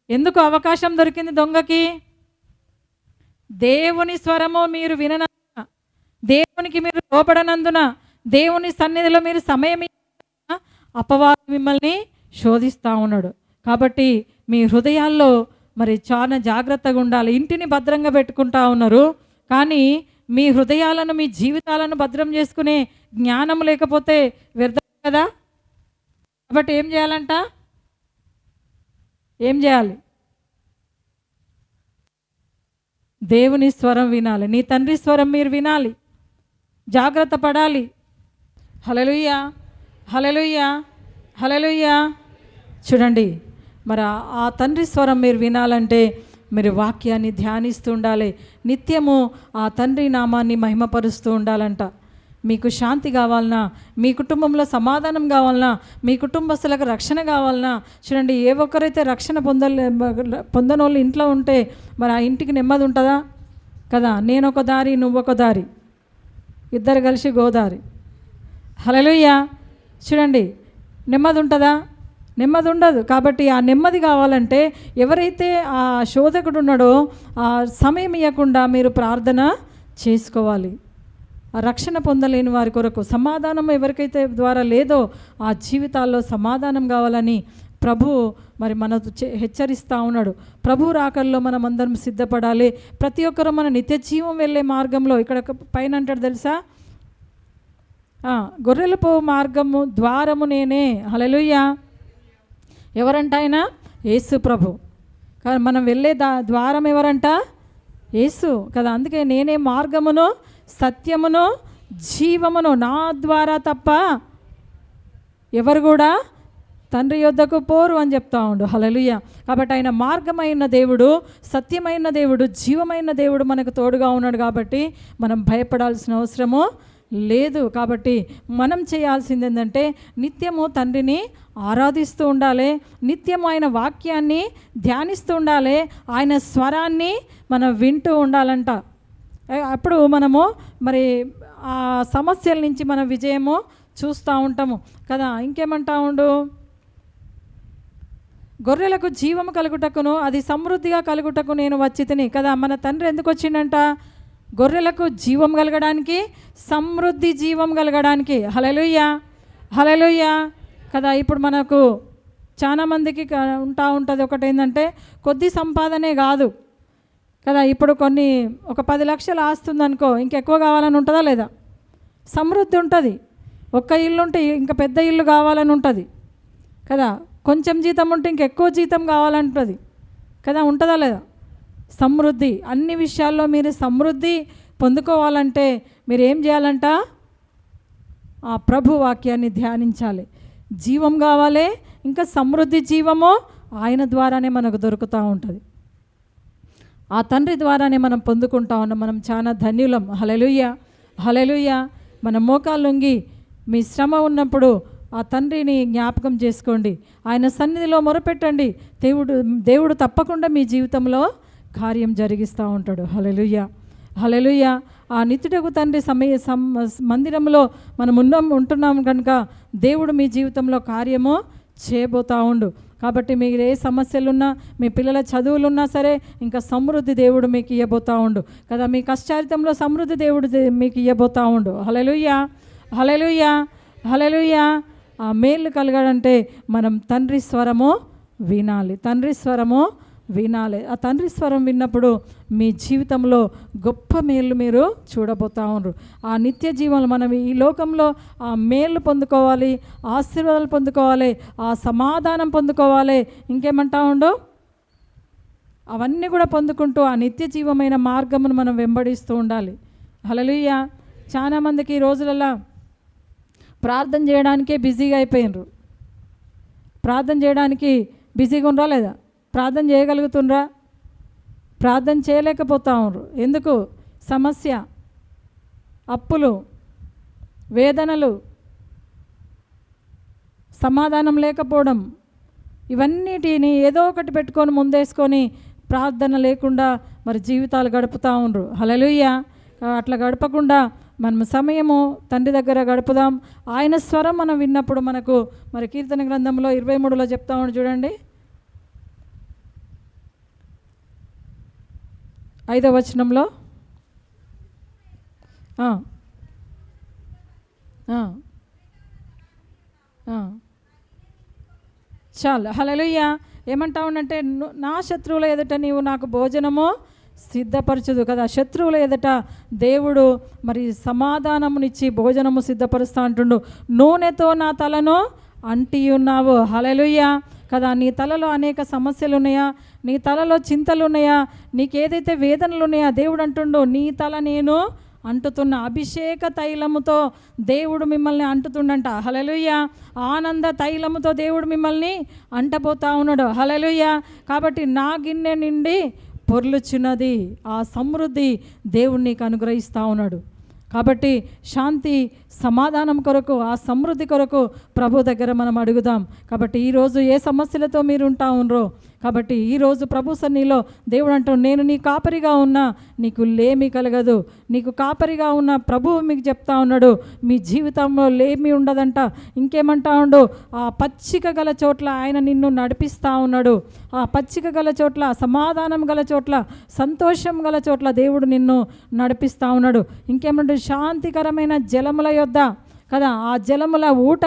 ఎందుకు అవకాశం దొరికింది దొంగకి? దేవుని స్వరము మీరు విననందున, దేవునికి మీరు లోపడనందున, దేవుని సన్నిధిలో మీరు సమయం అపవాది మిమ్మల్ని శోధిస్తూ ఉన్నాడు. కాబట్టి మీ హృదయాల్లో మరి చాలా జాగ్రత్తగా ఉండాలి. ఇంటిని భద్రంగా పెట్టుకుంటా ఉన్నారు, కానీ మీ హృదయాలను, మీ జీవితాలను భద్రం చేసుకునే జ్ఞానం లేకపోతే వ్యర్థం కదా. కాబట్టి ఏం చేయాలంట? ఏం చేయాలి? దేవుని స్వరం వినాలి, నీ తండ్రి స్వరం మీరు వినాలి, జాగ్రత్త పడాలి. హల్లెలూయా, హల్లెలూయా, హల్లెలూయా. చూడండి, మరి ఆ తండ్రి స్వరం మీరు వినాలంటే మీరు వాక్యాన్ని ధ్యానిస్తూ ఉండాలి, నిత్యము ఆ తండ్రి నామాన్ని మహిమపరుస్తూ ఉండాలంట. మీకు శాంతి కావాలన్నా, మీ కుటుంబంలో సమాధానం కావాలన్నా, మీ కుటుంబస్తులకు రక్షణ కావాలన్నా, చూడండి, ఏ ఒక్కరైతే రక్షణ పొందనోళ్ళు ఇంట్లో ఉంటే మరి ఆ ఇంటికి నెమ్మది ఉంటుందా కదా. నేను ఒక దారి, నువ్వొక దారి, ఇద్దరు కలిసి గోదారి. హల్లెలూయా. చూడండి, నెమ్మది ఉంటుందా? నెమ్మది ఉండదు. కాబట్టి ఆ నెమ్మది కావాలంటే ఎవరైతే ఆ శోధకుడు ఉన్నాడో ఆ సమయం ఇవ్వకుండా మీరు ప్రార్థన చేసుకోవాలి. ఆ రక్షణ పొందలేని వారి కొరకు సమాధానం ఎవరికైతే ద్వారా లేదో ఆ జీవితాల్లో సమాధానం కావాలని ప్రభు మరి మనకు హెచ్చరిస్తూ ఉన్నాడు. ప్రభు రాకల్లో మనం అందరం సిద్ధపడాలి. ప్రతి ఒక్కరూ మన నిత్య జీవం వెళ్ళే మార్గంలో, ఇక్కడ పైన అంటాడు తెలుసా, గొర్రెల పోవు మార్గము ద్వారము నేనే. హల్లెలూయా. ఎవరంట ఆయన? యేసు ప్రభు. కానీ మనం వెళ్ళే ద్వారం ఎవరంట? యేసు కదా. అందుకే నేనే మార్గమును, సత్యమును, జీవమును, నా ద్వారా తప్ప ఎవరు కూడా తండ్రి యొద్దకు పోరు అని చెప్తా ఉండు. హల్లెలూయా. కాబట్టి ఆయన మార్గమైన దేవుడు, సత్యమైన దేవుడు, జీవమైన దేవుడు మనకు తోడుగా ఉన్నాడు కాబట్టి మనం భయపడాల్సిన అవసరము లేదు. కాబట్టి మనం చేయాల్సింది ఏంటంటే నిత్యము తండ్రిని ఆరాధిస్తూ ఉండాలి, నిత్యము ఆయన వాక్యాన్ని ధ్యానిస్తూ ఉండాలి, ఆయన స్వరాన్ని మనం వింటూ ఉండాలంట. అప్పుడు మనము మరి ఆ సమస్యల నుంచి మన విజయము చూస్తూ ఉంటాము కదా. ఇంకేమంటా ఉండు, గొర్రెలకు జీవము కలుగుటకును అది సమృద్ధిగా కలుగుటకు నేను వచ్చి తిని కదా. మన తండ్రి ఎందుకు వచ్చిండంట? గొర్రెలకు జీవం కలగడానికి, సమృద్ధి జీవం కలగడానికి. హల్లెలూయా, హల్లెలూయా కదా. ఇప్పుడు మనకు చాలామందికి ఉంటుంది ఒకటి ఏంటంటే కొద్ది సంపాదనే కాదు కదా. ఇప్పుడు ఒక 10 లక్షలు ఆస్తుందనుకో, ఇంకెక్కువ కావాలని ఉంటుందా లేదా? సమృద్ధి ఉంటుంది. ఒక్క ఇల్లు ఉంటే ఇంకా పెద్ద ఇల్లు కావాలని ఉంటుంది కదా. కొంచెం జీతం ఉంటే ఇంకెక్కువ జీతం కావాలంటుంది కదా. ఉంటుందా లేదా? సమృద్ధి. అన్ని విషయాల్లో మీరు సమృద్ధి పొందుకోవాలంటే మీరు ఏం చేయాలంట? ఆ ప్రభు వాక్యాన్ని ధ్యానించాలి. జీవం కావాలి, ఇంకా సమృద్ధి జీవము ఆయన ద్వారానే మనకు దొరుకుతూ ఉంటుంది. ఆ తండ్రి ద్వారానే మనం పొందుకుంటా ఉన్నాం. మనం చాలా ధన్యులం. హల్లెలూయా, హల్లెలూయా. మన మోకాళ్ళొంగి మీ శ్రమ ఉన్నప్పుడు ఆ తండ్రిని జ్ఞాపకం చేసుకోండి, ఆయన సన్నిధిలో మొరపెట్టండి. దేవుడు తప్పకుండా మీ జీవితంలో కార్యం జరిగిస్తూ ఉంటాడు. హల్లెలూయా, హల్లెలూయా. ఆ నిత్యుడకు తండ్రి మందిరంలో మనం ఉంటున్నాం కనుక దేవుడు మీ జీవితంలో కార్యము చేయబోతూ ఉండు. కాబట్టి మీరు ఏ సమస్యలున్నా, మీ పిల్లల చదువులున్నా సరే, ఇంకా సమృద్ధి దేవుడు మీకు ఇవ్వబోతూ ఉండు కదా. మీ కష్టారితంలో సమృద్ధి దేవుడు మీకు ఇవ్వబోతూ ఉండు. హల్లెలూయా, హల్లెలూయా, హల్లెలూయా. ఆ మేలు కలగాలంటే మనం తండ్రి స్వరము వినాలి, తండ్రి స్వరము వినాలి. ఆ తండ్రి స్వరం విన్నప్పుడు మీ జీవితంలో గొప్ప మేలు మీరు చూడబోతూ ఉన్నారు. ఆ నిత్య జీవనం మనం ఈ లోకంలో ఆ మేలు పొందుకోవాలి, ఆశీర్వాదాలు పొందుకోవాలి, ఆ సమాధానం పొందుకోవాలి. ఇంకేమంటా ఉండు, అవన్నీ కూడా పొందుకుంటూ ఆ నిత్య జీవమైన మార్గమును మనం వెంబడిస్తూ ఉండాలి. హల్లెలూయా. చాలామందికి ఈ రోజులలో ప్రార్థన చేయడానికే బిజీగా అయిపోయినరు. ప్రార్థన చేయడానికి బిజీగా ఉండరా లేదా? ప్రార్థన చేయగలుగుతుండ్రా? ప్రార్థన చేయలేకపోతా ఉన్నారు. ఎందుకు? సమస్య, అప్పులు, వేదనలు, సమాధానం లేకపోవడం, ఇవన్నిటిని ఏదో ఒకటి పెట్టుకొని ముందేసుకొని ప్రార్థన లేకుండా మరి జీవితాలు గడుపుతూ ఉన్నారు. హల్లెలూయా. అట్లా గడపకుండా మనం సమయము తండ్రి దగ్గర గడుపుదాం. ఆయన స్వరం మనం విన్నప్పుడు మనకు మరి కీర్తన గ్రంథంలో 23లో చెప్తా ఉండి చూడండి, 5వ వచనంలో చాలు. హల్లెలూయా. ఏమంటా ఉండంటే, నా శత్రువుల ఎదుట నీవు నాకు భోజనము సిద్ధపరచదు కదా. శత్రువుల ఎదుట దేవుడు మరి సమాధానమునిచ్చి భోజనము సిద్ధపరుస్తా అంటుండు. నూనెతో నా తలను అంటి ఉన్నావు. హల్లెలూయా కదా. నీ తలలో అనేక సమస్యలు ఉన్నాయా? నీ తలలో చింతలు ఉన్నాయా? నీకేదైతే వేదనలు ఉన్నాయా? దేవుడు అంటుండు, నీ తల నేను అంటుతున్న అభిషేక తైలముతో దేవుడు మిమ్మల్ని అంటుతుండంట. హల్లెలూయా. ఆనంద తైలముతో దేవుడు మిమ్మల్ని అంటపోతా ఉన్నాడు. హల్లెలూయా. కాబట్టి నా గిన్నె నిండి పొర్లుచున్నది. ఆ సమృద్ధి దేవుడు నీకు అనుగ్రహిస్తూ ఉన్నాడు. కాబట్టి శాంతి సమాధానం కొరకు, ఆ సమృద్ధి కొరకు ప్రభు దగ్గర మనం అడుగుదాం. కాబట్టి ఈరోజు ఏ సమస్యలతో మీరు ఉంటా ఉన్నారో, కాబట్టి ఈరోజు ప్రభు సన్నిధిలో దేవుడు అంటాడు, నేను నీ కాపరిగా ఉన్నా నీకు లేమి కలగదు. నీకు కాపరిగా ఉన్న ప్రభువు మీకు చెప్తా ఉన్నాడు, మీ జీవితంలో లేమి ఉండదంట. ఇంకేమంటా ఉండు, ఆ పచ్చిక గల చోట్ల ఆయన నిన్ను నడిపిస్తూ ఉన్నాడు. ఆ పచ్చిక గల చోట్ల, సమాధానం గల చోట్ల, సంతోషం గల చోట్ల దేవుడు నిన్ను నడిపిస్తూ ఉన్నాడు. ఇంకేమంటే శాంతికరమైన జలముల యొద్ద కదా, ఆ జలముల ఊట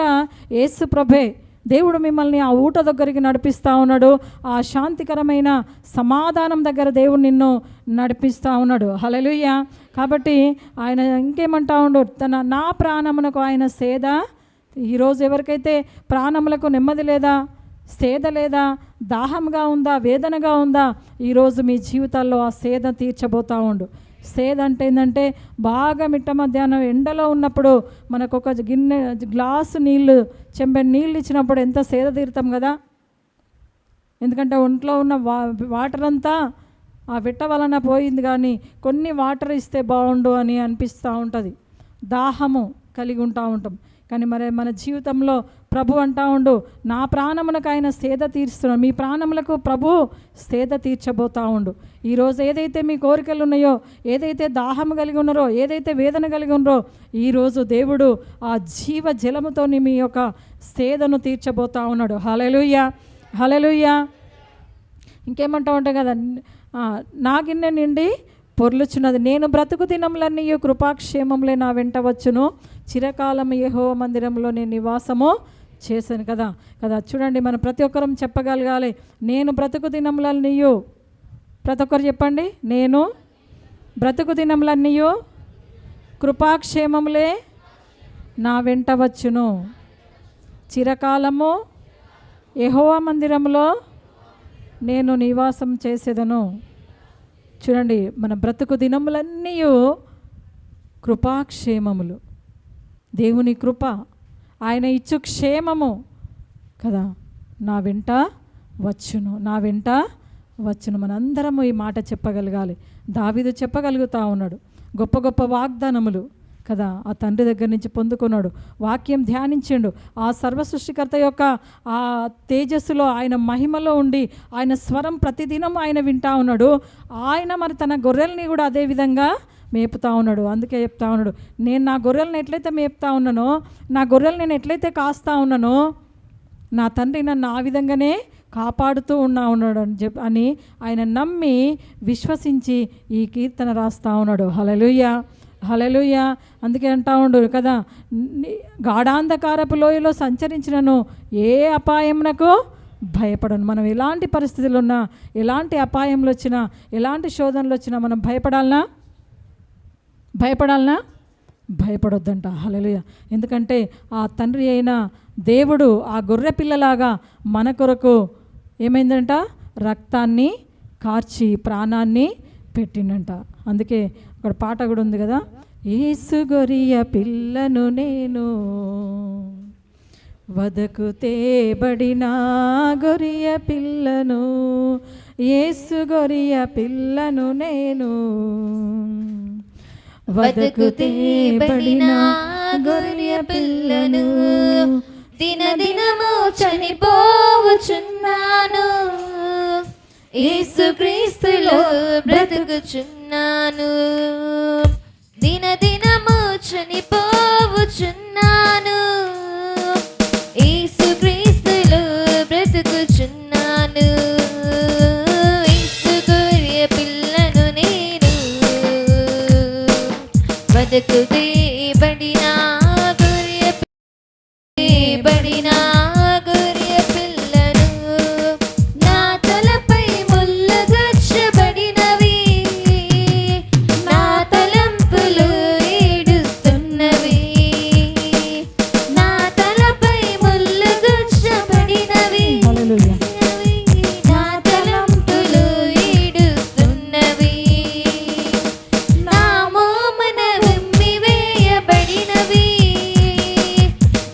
యేసు ప్రభే. దేవుడు మిమ్మల్ని ఆ ఊట దగ్గరికి నడిపిస్తూ ఉన్నాడు. ఆ శాంతికరమైన సమాధానం దగ్గర దేవుడు నిన్ను నడిపిస్తూ ఉన్నాడు. హల్లెలూయా. కాబట్టి ఆయన ఇంకేమంటా ఉండు, నా ప్రాణమునకు ఆయన సేద. ఈరోజు ఎవరికైతే ప్రాణములకు నెమ్మది లేదా, సేద లేదా, దాహంగా ఉందా, వేదనగా ఉందా, ఈరోజు మీ జీవితాల్లో ఆ సేద తీర్చబోతూ ఉండు. సేద అంటే ఏంటంటే బాగా మిట్ట మధ్యాహ్నం ఎండలో ఉన్నప్పుడు మనకు ఒక గిన్నె గ్లాసు నీళ్ళు చెంబె నీళ్ళు ఇచ్చినప్పుడు ఎంత సేద తీరుతాం కదా. ఎందుకంటే ఒంట్లో ఉన్న వాటర్ అంతా ఆ విట్ట వలన పోయింది, కానీ కొన్ని వాటర్ ఇస్తే బాగుండు అని అనిపిస్తూ ఉంటుంది, దాహము కలిగి ఉంటా ఉంటాం. కానీ మరి మన జీవితంలో ప్రభు అంటా ఉండు, నా ప్రాణములకు ఆయన సేద తీరుస్తున్నాడు, మీ ప్రాణములకు ప్రభు సేద తీర్చబోతా ఉండు. ఈరోజు ఏదైతే మీ కోరికలు ఉన్నాయో, ఏదైతే దాహము కలిగి ఉన్నారో, ఏదైతే వేదన కలిగి ఉన్నారో, ఈరోజు దేవుడు ఆ జీవ జలముతో మీ యొక్క సేదను తీర్చబోతా ఉన్నాడు. హల్లెలూయా, హల్లెలూయా. ఇంకేమంటా ఉంటాం కదా, నా గిన్నె నిండి పొర్లుచున్నది, నేను బ్రతుకు దినములన్నీ కృపాక్షేమంలే నా వెంట వచ్చును, చిరకాలం యెహోవా మందిరంలో నేను నివాసము చేశాను కదా. చూడండి, మనం ప్రతి ఒక్కరం చెప్పగలగాలి, నేను బ్రతుకు దినములన్నీ, ప్రతి ఒక్కరు చెప్పండి, నేను బ్రతుకు దినములన్నీ కృపాక్షేమములే నా వెంట వచ్చును, చిరకాలము యెహోవా మందిరంలో నేను నివాసం చేసేదను. చూడండి, మన బ్రతుకు దినములన్నీ కృపాక్షేమములు, దేవుని కృప, ఆయన ఇచ్చు క్షేమము కదా నా వెంట వచ్చును, నా వెంట వచ్చును. మనందరము ఈ మాట చెప్పగలగాలి. దావీదు చెప్పగలుగుతా ఉన్నాడు, గొప్ప గొప్ప వాగ్దానములు కదా ఆ తండ్రి దగ్గర నుంచి పొందుకున్నాడు, వాక్యం ధ్యానించిండు, ఆ సర్వ సృష్టికర్త యొక్క ఆ తేజస్సులో ఆయన మహిమలో ఉండి ఆయన స్వరం ప్రతిదినం ఆయన వింటా ఉన్నాడు. ఆయన మరి తన గొర్రెల్ని కూడా అదే విధంగా మేపుతా ఉన్నాడు. అందుకే చెప్తా ఉన్నాడు, నేను నా గొర్రెలను ఎట్లయితే మేపుతా ఉన్నానో, నా గొర్రెలు నేను ఎట్లయితే కాస్తా ఉన్నానో, నా తండ్రి నన్ను ఆ విధంగానే కాపాడుతూ ఉన్నాడు అని ఆయన నమ్మి విశ్వసించి ఈ కీర్తన రాస్తా ఉన్నాడు. హల్లెలూయా, హల్లెలూయా. అందుకే అంటా ఉండు కదా, గాఢాంధకారపు లోయలో సంచరించినను ఏ అపాయమునకు భయపడను. మనం ఎలాంటి పరిస్థితులు ఉన్నా, ఎలాంటి అపాయంలో వచ్చినా, ఎలాంటి శోధనలు వచ్చినా మనం భయపడాలనా? భయపడొద్దంట. హల్లెలూయా. ఎందుకంటే ఆ తండ్రి అయిన దేవుడు ఆ గొర్రె పిల్లలాగా మన కొరకు ఏమైందంట, రక్తాన్ని కార్చి ప్రాణాన్ని పెట్టిండంట. అందుకే అక్కడ పాట కూడా ఉంది కదా, యేసు గొర్రె పిల్లను నేను, వదకు తేబడిన గొర్రె పిల్లను, యేసు గొర్రె పిల్లను నేను, వదకు తేబడిన గొర్రె పిల్లను, దినదినము చనిపోవచున్నాను, యేసుక్రీస్తులో బ్రతుకుచున్నాను, దినదినము చనిపోవచున్నాను, యేసుక్రీస్తులో బ్రతుకుచున్నాను, యేసు గొర్రె పిల్లను నేను, వదకు తేబడిన గొర్రె పిల్లను, నా తలపై ముళ్ళు గుచ్చబడినవి, నా తలంపులు ఏడుస్తున్నవి, నా తలపై ముళ్ళు గుచ్చబడినవి, నా తలంపులు ఏడుస్తున్నవి, నా మోమున ఉమ్మి వేయబడినవి,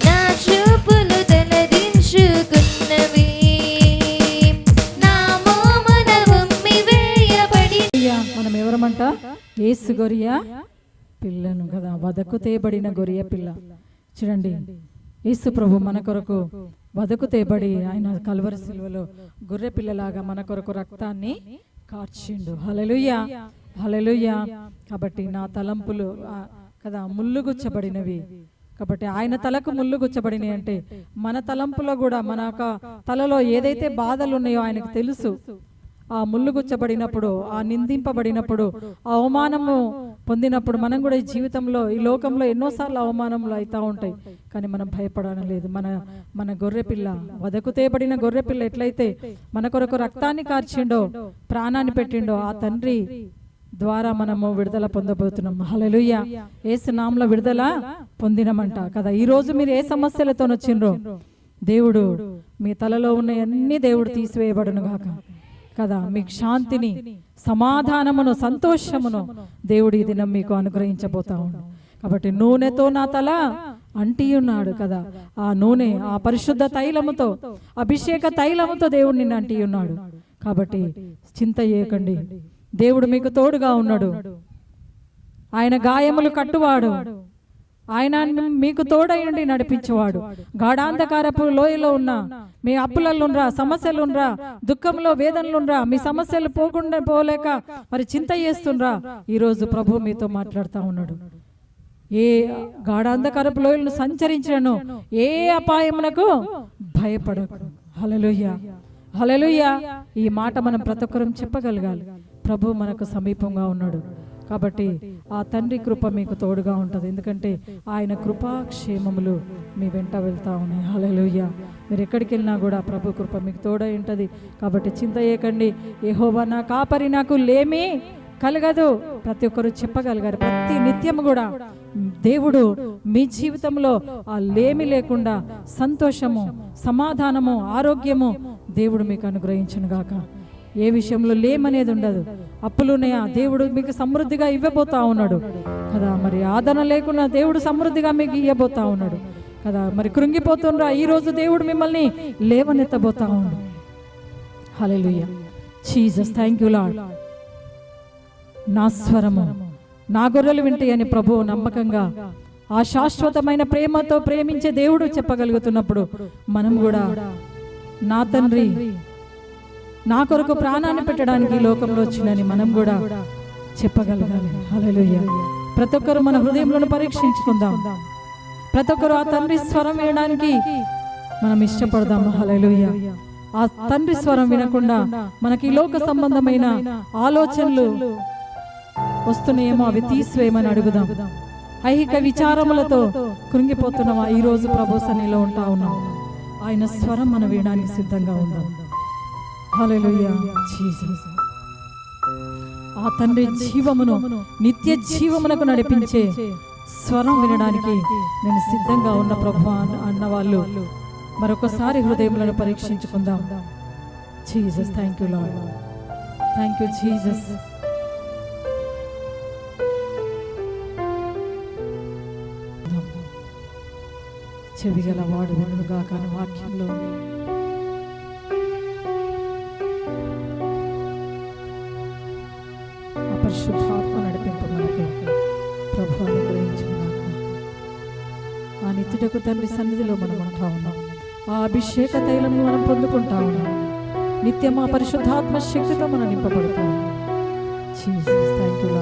నా చూపులు తలదించుకున్నవి, నా మోమున ఉమ్మి వేయబడి. మనం ఎవరమంట, యేసు గొర్రె పిల్లను కదా, వదకు తేబడిన గొర్రె పిల్ల. చూడండి, యేసు ప్రభు మన కొరకు వదకు తేబడి ఆయన కల్వరి సిలువలో గొర్రె పిల్లలాగా మన కొరకు రక్తాన్ని కార్చిండు. హల్లెలూయా, హల్లెలూయా. కాబట్టి నా తలంపులు కదా ముళ్ళు గుచ్చబడినవి, కాబట్టి ఆయన తలకు ముళ్ళు గుచ్చబడినవి అంటే మన తలంపులో కూడా మన తలలో ఏదైతే బాధలు ఉన్నాయో ఆయనకు తెలుసు. ఆ ముళ్ళు గుచ్చబడినప్పుడు, ఆ నిందింపబడినప్పుడు, ఆ అవమానము పొందినప్పుడు మనం కూడా ఈ జీవితంలో, ఈ లోకంలో ఎన్నోసార్లు అవమానములు అవుతూ ఉంటాయి, కానీ మనం భయపడడం లేదు. మన గొర్రెపిల్ల, వదకు తేబడిన గొర్రెపిల్ల ఎట్లయితే మన కొరకు రక్తాన్ని కార్చిండో, ప్రాణాన్ని పెట్టిండో, ఆ తండ్రి ద్వారా మనము విడుదల పొందబోతున్నాం. హల్లెలూయా. యేసు నామములో విడుదల పొందినమంట కదా. ఈరోజు మీరు ఏ సమస్యలతో వచ్చిండ్రో, దేవుడు మీ తలలో ఉన్న అన్ని దేవుడు తీసివేయబడును గాక కదా, మీకు శాంతిని, సమాధానమును, సంతోషమును దేవుడు ఈ దినం మీకు అనుగ్రహించబోతా ఉన్నాడు. కాబట్టి నూనెతో నా తల అంటి ఉన్నాడు కదా, ఆ నూనె, ఆ పరిశుద్ధ తైలముతో, అభిషేక తైలముతో దేవుడు నిన్ను అంటి ఉన్నాడు. కాబట్టి చింత చేయకండి, దేవుడు మీకు తోడుగా ఉన్నాడు. ఆయన గాయములు కట్టువాడు, ఆయన మీకు తోడయుండి నడిపించేవాడు. గాఢాంధకారపు లోయలో ఉన్న మీ అప్పులలోనరా, సమస్యలుండ్రా, దుఃఖంలో వేదనలుండ్రా, మీ సమస్యలు పోకుండా పోలేక మరి చింత చేస్తుండ్రా, ఈరోజు ప్రభు మీతో మాట్లాడుతూ ఉన్నాడు. ఏ గాఢాంధకారపు లోయలను సంచరించను, ఏ అపాయమునకు భయపడకు. హల్లెలూయా, హల్లెలూయా. ఈ మాట మనం ప్రతి ఒక్కరూ చెప్పగలగాలి. ప్రభు మనకు సమీపంగా ఉన్నాడు. కాబట్టి ఆ తండ్రి కృప మీకు తోడుగా ఉంటుంది. ఎందుకంటే ఆయన కృపాక్షేమములు మీ వెంట వెళ్తా ఉన్నాయి. హల్లెలూయా. మీరు ఎక్కడికి వెళ్ళినా కూడా ప్రభు కృప మీకు తోడై ఉంటుంది. కాబట్టి చింత చేయకండి. యెహోవా నా కాపరి, నాకు లేమి కలగదు. ప్రతి ఒక్కరు చెప్పగలిగారు. ప్రతి నిత్యము కూడా దేవుడు మీ జీవితంలో ఆ లేమి లేకుండా సంతోషము, సమాధానము, ఆరోగ్యము దేవుడు మీకు అనుగ్రహించును గాక. ఏ విషయంలో లేమనేది ఉండదు. అప్పులున్నాయా, దేవుడు మీకు సమృద్ధిగా ఇవ్వబోతా ఉన్నాడు కదా. మరి ఆదరణ లేకుండా దేవుడు సమృద్ధిగా మీకు ఇవ్వబోతా ఉన్నాడు కదా. మరి కృంగిపోతుండ్రా, ఈరోజు దేవుడు మిమ్మల్ని లేవనెత్తబోతా ఉన్నాడు. హల్లెలూయా, జీసస్, థ్యాంక్ యూ లార్డ్. నా స్వరము నా గొర్రెలు వింటాయని ప్రభువు నమ్మకంగా ఆ శాశ్వతమైన ప్రేమతో ప్రేమించే దేవుడు చెప్పగలుగుతున్నప్పుడు మనం కూడా నా తండ్రి నా కొరకు ప్రాణాన్ని పెట్టడానికి ఈ లోకంలో వచ్చిందని మనం కూడా చెప్పగలగాలి. హల్లెలూయా. ప్రతి ఒక్కరు మన హృదయంలో పరీక్షించుకుందాం. ప్రతి ఒక్కరు ఆ తండ్రి స్వరం వినడానికి మనం ఇష్టపడదాం. హల్లెలూయా. ఆ తండ్రి స్వరం వినకుండా మనకి ఈ లోక సంబంధమైన ఆలోచనలు వస్తున్నాయేమో, అవి తీసివేయమని అడుగుదాం. ఐహిక విచారములతో కృంగిపోతున్నామా, ఈ రోజు ప్రభు సన్నిధిలో ఉంటా ఉన్నాం. ఆయన స్వరం మనం వినడానికి సిద్ధంగా ఉందాం. హల్లెలూయా, జీసస్. ఆ తండ్రి జీవమును, నిత్య జీవమునకు నడిపించే స్వరం వినడానికి నేను సిద్ధంగా ఉన్న ప్రభు అన్న వాళ్ళు మరొకసారి హృదయములను పరీక్షించుకుందాం. Jesus, thank you Lord, thank you Jesus. చెవిగల వాడు వినుగా కానీ వాక్యంలో పరిశుద్ధాత్మ నడిపింపు మనకు ప్రభు అనుగ్రహించుగాక. ఆ నిత్యుడకు తండ్రి సన్నిధిలో మనం ఉంటా ఉన్నాం. ఆ అభిషేక తైలం మనం పొందుకుంటా ఉన్నాం. నిత్యం ఆ పరిశుద్ధాత్మ శక్తితో మనం నింపబడతాం. Jesus, thank you.